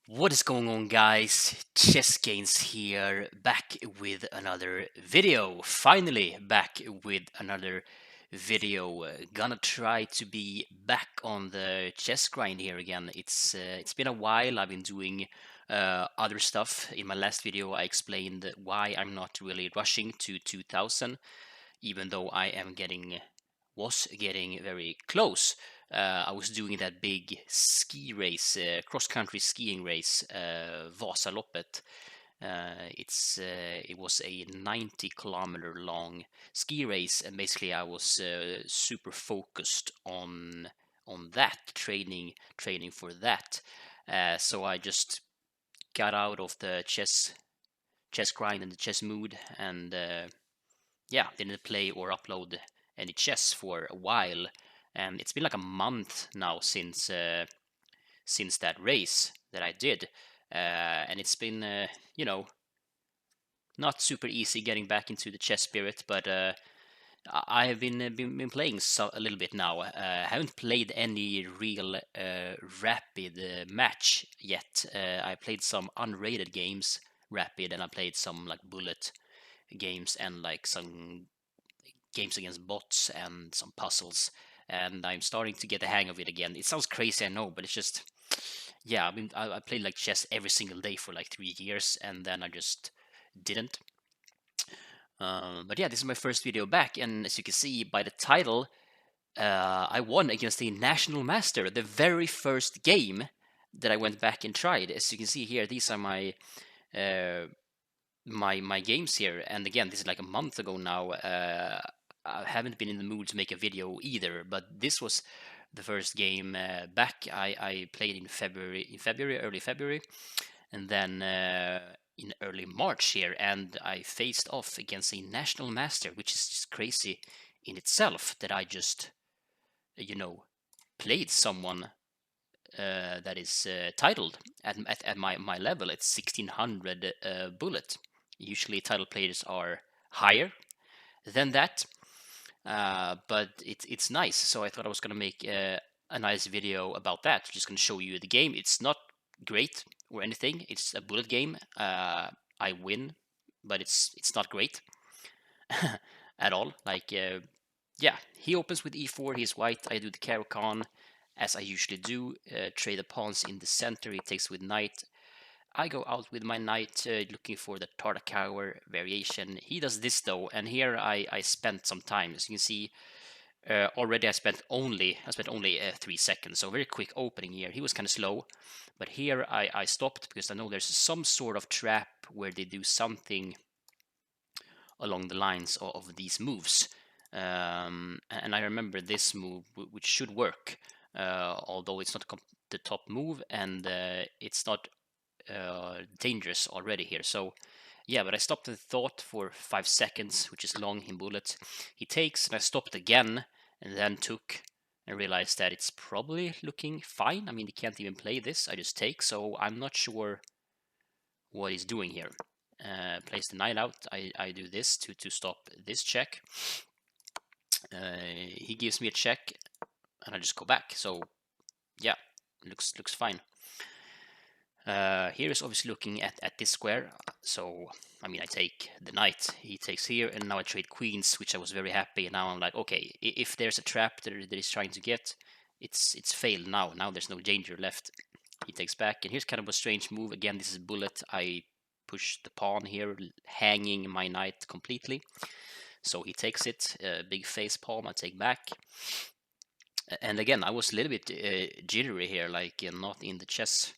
What is going on, guys? ChessGains here, back with another video. Finally, back with another video. Gonna try to be back on the chess grind here again. It's been a while. I've been doing other stuff. In my last video, I explained why I'm not really rushing to 2000, even though was getting very close. I was doing that big ski race, cross-country skiing race, Vasaloppet. It was a 90-kilometer long ski race, and basically I was super focused on that training for that. So I just got out of the chess grind and the chess mood, and yeah, didn't play or upload any chess for a while. And it's been like a month now since that race that I did, and it's been not super easy getting back into the chess spirit, but I have been playing a little bit now. I haven't played any real rapid match yet. I played some unrated games rapid, and I played some like bullet games and like some games against bots and some puzzles, and I'm starting to get the hang of it again. It sounds crazy, I know, but it's just, yeah. I played like chess every single day for like 3 years, and then I just didn't. But yeah, this is my first video back, and as you can see by the title, I won against the National Master, the very first game that I went back and tried. As you can see here, these are uh, my games here, and again, this is like a month ago now. I haven't been in the mood to make a video either, but this was the first game back. I played in early February, and then in early March here, and I faced off against a national master, which is just crazy in itself that I just, played someone that is titled at my level at 1600 bullet. Usually, title players are higher than that, but it's nice. So I thought I was gonna make a nice video about that. Just gonna show you the game. It's not great or anything. It's a bullet game. I win, but it's not great at all. Like, yeah, he opens with e4. He's white. I do the Caro-Kann as I usually do. Trade the pawns in the center. He takes with knight. I go out with my knight looking for the Tartakower variation. He does this though, and here I spent some time. As you can see, already I spent only 3 seconds, so very quick opening here. He was kind of slow, but here I stopped because I know there's some sort of trap where they do something along the lines of these moves. And I remember this move, which should work, although it's not the top move, and it's not dangerous already here. So yeah, but I stopped and thought for 5 seconds, which is long in bullet. He takes, and I stopped again, and then took, and realized that it's probably looking fine. I mean, he can't even play this. I just take, so I'm not sure what he's doing here. Place the knight out. I do this to stop this check. He gives me a check, and I just go back. So yeah, looks fine. Here is obviously looking at this square, so I mean I take the knight, he takes here, and now I trade queens, which I was very happy. And now I'm like, okay, if there's a trap that he's trying to get, it's failed now. Now there's no danger left. He takes back, and here's kind of a strange move. Again, this is bullet. I push the pawn here, hanging my knight completely. So he takes it, big face palm. I take back. And again, I was a little bit jittery here, like not in the chess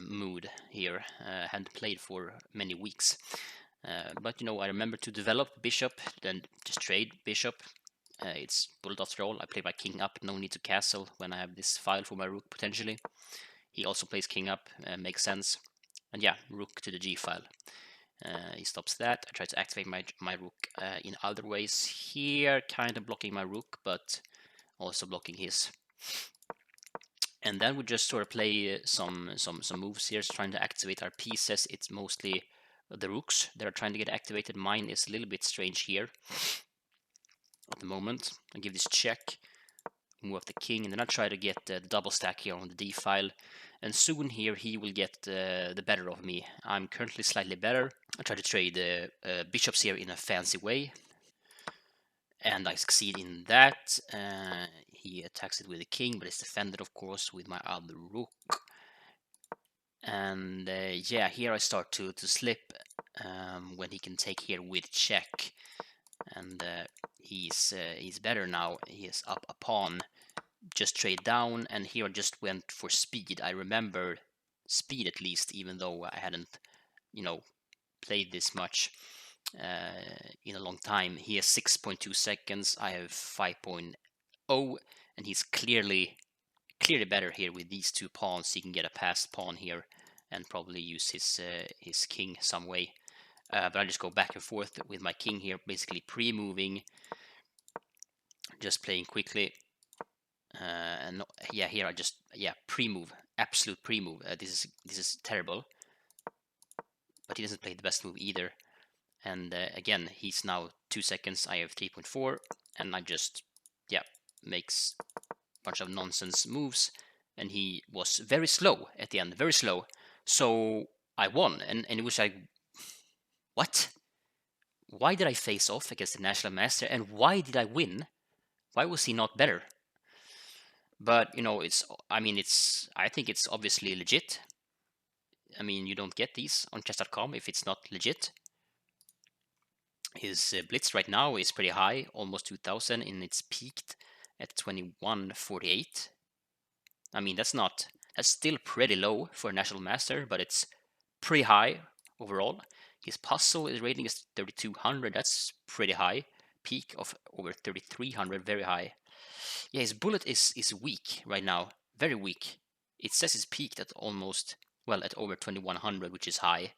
mood here. Hadn't played for many weeks, but I remember to develop bishop, then just trade bishop. It's bullet after all. I play my king up, no need to castle when I have this file for my rook potentially. He also plays king up, makes sense. And yeah, rook to the g file. He stops that. I try to activate my rook in other ways here, kind of blocking my rook, but also blocking his. And then we just sort of play some moves here, trying to activate our pieces. It's mostly the rooks that are trying to get activated. Mine is a little bit strange here at the moment. I give this check, move up the king, and then I try to get the double stack here on the d file. and soon here he will get the better of me. I'm currently slightly better. I try to trade bishops here in a fancy way, and I succeed in that. He attacks it with the king, but it's defended, of course, with my other rook. And yeah, here I start to slip when he can take here with check, and he's better now. He is up a pawn. Just trade down, and here I just went for speed. I remember speed at least, even though I hadn't, played this much in a long time. He has 6.2 seconds. I have 5.0, and he's clearly better here with these two pawns. He can get a passed pawn here and probably use his king some way. But I just go back and forth with my king here, basically pre-moving, just playing quickly. And yeah, here I just pre-move, absolute pre-move. This is terrible, but he doesn't play the best move either. And again, he's now 2 seconds. I have 3.4, and I just makes a bunch of nonsense moves. And he was very slow at the end, very slow. So I won, and it was like, what? Why did I face off against the national master, and why did I win? Why was he not better? But I think it's obviously legit. I mean, you don't get these on chess.com if it's not legit. His blitz right now is pretty high, almost 2000, and it's peaked at 2148. I mean, that's still pretty low for a national master, but it's pretty high overall. His puzzle is rating is 3200. That's pretty high. Peak of over 3300, very high. Yeah, his bullet is weak right now, very weak. It says it's peaked at at over 2100, which is high.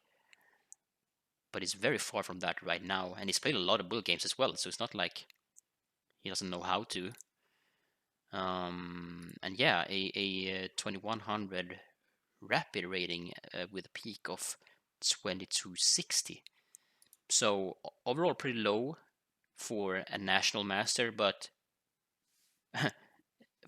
But it's very far from that right now, and he's played a lot of bullet games as well, so it's not like he doesn't know how to. And yeah, a 2100 rapid rating with a peak of 2260. So overall pretty low for a national master, but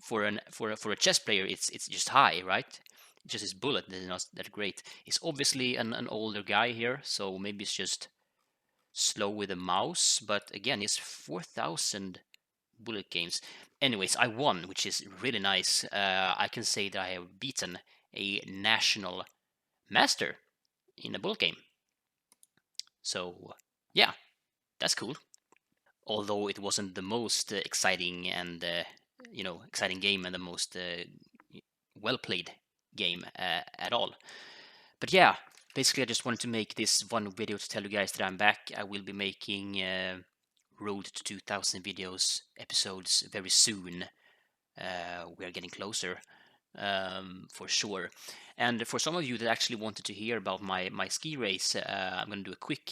for a chess player it's just high, right? Just his bullet is not that great. He's obviously an older guy here, so maybe it's just slow with the mouse, but again, it's 4000 bullet games. Anyways, I won, which is really nice. I can say that I have beaten a national master in a bullet game. So yeah, that's cool. Although it wasn't the most exciting and exciting game and the most well played game at all. But yeah, basically I just wanted to make this one video to tell you guys that I'm back. I will be making Road to 2000 videos episodes very soon. We are getting closer, for sure. And for some of you that actually wanted to hear about my ski race, I'm going to do a quick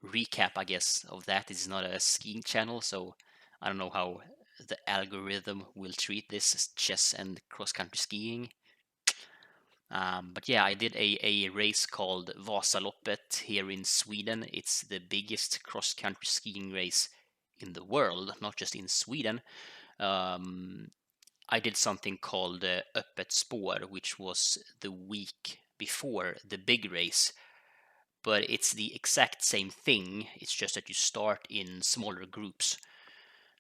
recap, I guess, of that. It's not a skiing channel, so I don't know how the algorithm will treat this as chess and cross-country skiing. But yeah, I did a race called Vasaloppet here in Sweden. It's the biggest cross-country skiing race in the world, not just in Sweden. I did something called Öppet Spår, which was the week before the big race. But it's the exact same thing. It's just that you start in smaller groups.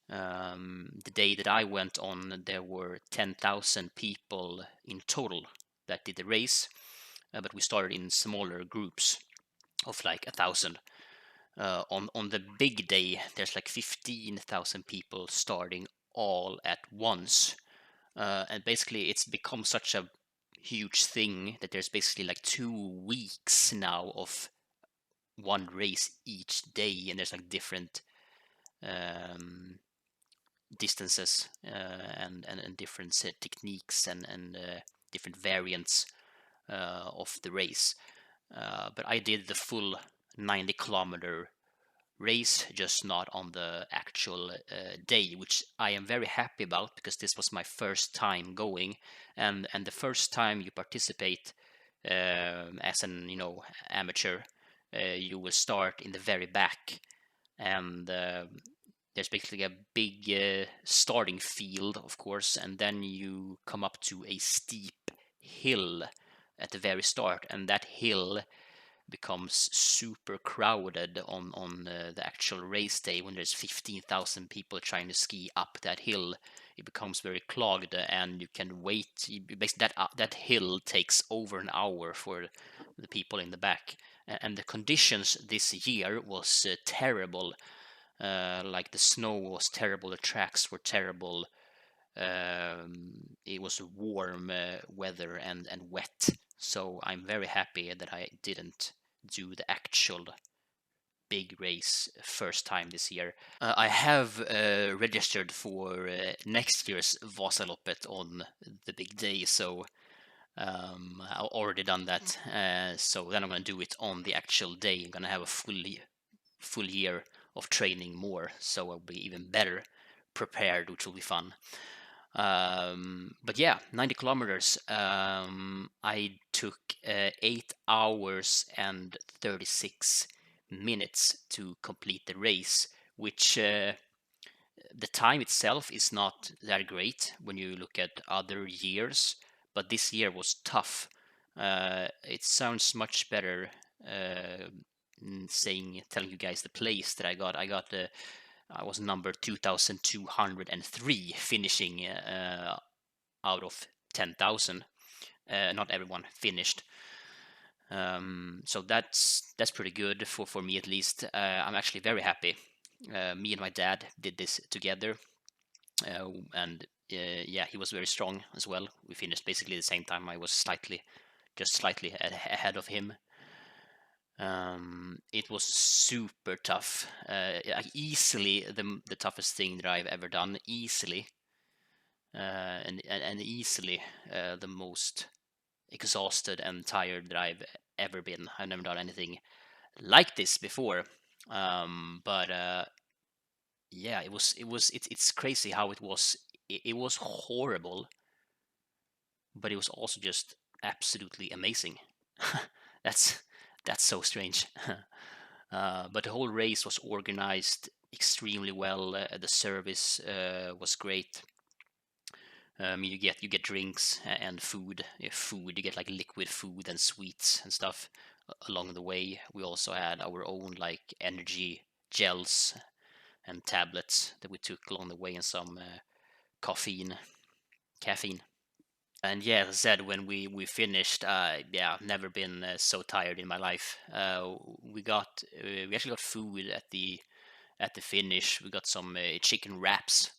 The day that I went on, there were 10,000 people in total that did the race, but we started in smaller groups of like 1,000. On the big day, there's like 15,000 people starting all at once, and basically it's become such a huge thing that there's basically like 2 weeks now of one race each day, and there's like different distances and different techniques and different variants of the race. But I did the full 90-kilometer race, just not on the actual day, which I am very happy about because this was my first time going, and the first time you participate as an amateur, you will start in the very back, and there's basically a big starting field, of course, and then you come up to a steep hill at the very start, and that hill becomes super crowded on the actual race day when there's 15,000 people trying to ski up that hill. It becomes very clogged, and you can wait. Basically, that hill takes over an hour for the people in the back, and the conditions this year was terrible. Like the snow was terrible, the tracks were terrible. It was warm weather and wet, so I'm very happy that I didn't do the actual big race first time this year. I have registered for next year's Vasaloppet on the big day, so I've already done that. So then I'm going to do it on the actual day. I'm going to have a full year of training more, so I'll be even better prepared, which will be fun. But yeah, 90 kilometers. I took 8 hours and 36 minutes to complete the race, which the time itself is not that great when you look at other years, but this year was tough. It sounds much better telling you guys the place that I got. I was number 2,203, finishing out of 10,000. Not everyone finished. So that's pretty good for me, at least. I'm actually very happy. Me and my dad did this together, and yeah, he was very strong as well. We finished basically the same time. I was just slightly ahead of him. It was super tough. Easily the toughest thing that I've ever done. Easily, and easily the most exhausted and tired that I've ever been. I've never done anything like this before. But yeah, it's crazy how it was. It was horrible, but it was also just absolutely amazing. that's so strange. But the whole race was organized extremely well. The service was great. You get drinks and food. You get like liquid food and sweets and stuff along the way. We also had our own like energy gels and tablets that we took along the way, and some caffeine. And yeah, as I said, when we finished, yeah, I've never been so tired in my life. We actually got food at the finish. We got some chicken wraps.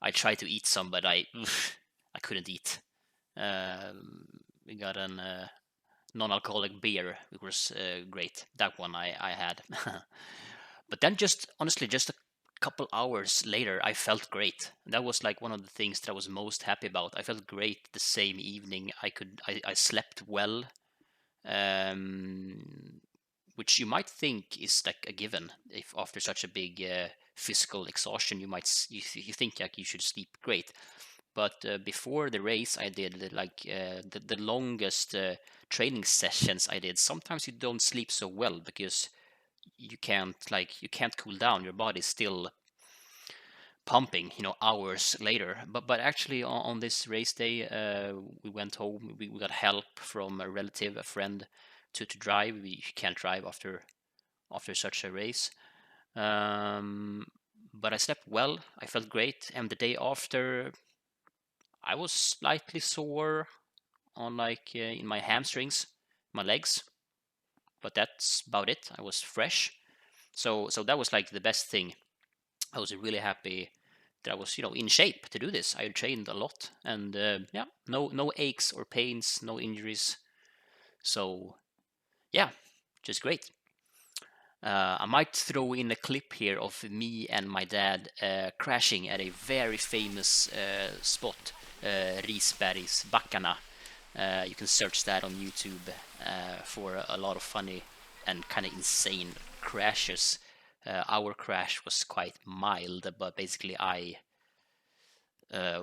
I tried to eat some, but I couldn't eat. We got an non-alcoholic beer, which was great. That one I had. But then honestly, just a couple hours later, I felt great. That was like one of the things that I was most happy about. I felt great the same evening. I slept well, which you might think is like a given. If after such a big physical exhaustion, you think like you should sleep great. But before the race, I did like the longest training sessions I did. Sometimes you don't sleep so well because you can't cool down. Your body's still pumping, hours later. But actually on this race day, we went home. We got help from a relative, a friend, to drive. We can't drive after such a race. But I slept well. I felt great, and the day after, I was slightly sore on in my hamstrings, my legs, but that's about it. I was fresh, so that was like the best thing. I was really happy that I was in shape to do this. I trained a lot, and yeah, no aches or pains, no injuries. So yeah, just great. I might throw in a clip here of me and my dad crashing at a very famous spot, Risbergsbackarna. You can search that on YouTube for a lot of funny and kind of insane crashes. Our crash was quite mild, but basically I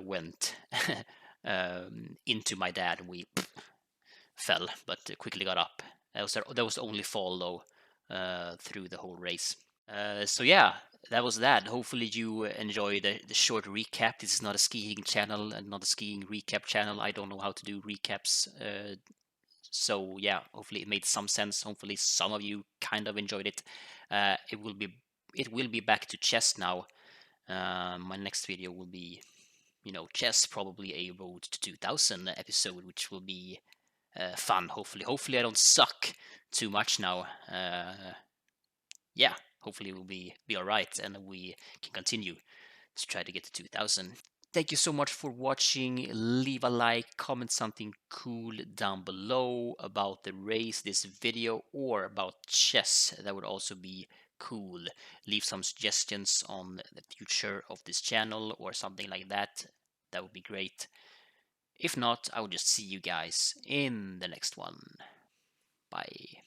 went into my dad. We fell, but quickly got up. That was the only fall though through the whole race. So yeah, that was that. Hopefully you enjoy the short recap. This is not a skiing channel and not a skiing recap channel. I don't know how to do recaps. So yeah, hopefully it made some sense. Hopefully some of you kind of enjoyed it. It will be back to chess now. My next video will be, chess, probably a Road to 2000 episode, which will be fun. Hopefully I don't suck too much now. Yeah, hopefully we'll be all right, and we can continue to try to get to 2000. Thank you so much for watching. Leave a like, comment something cool down below about the race, this video, or about chess. That would also be cool. Leave some suggestions on the future of this channel or something like that. That would be great. If not, I will just see you guys in the next one. Bye.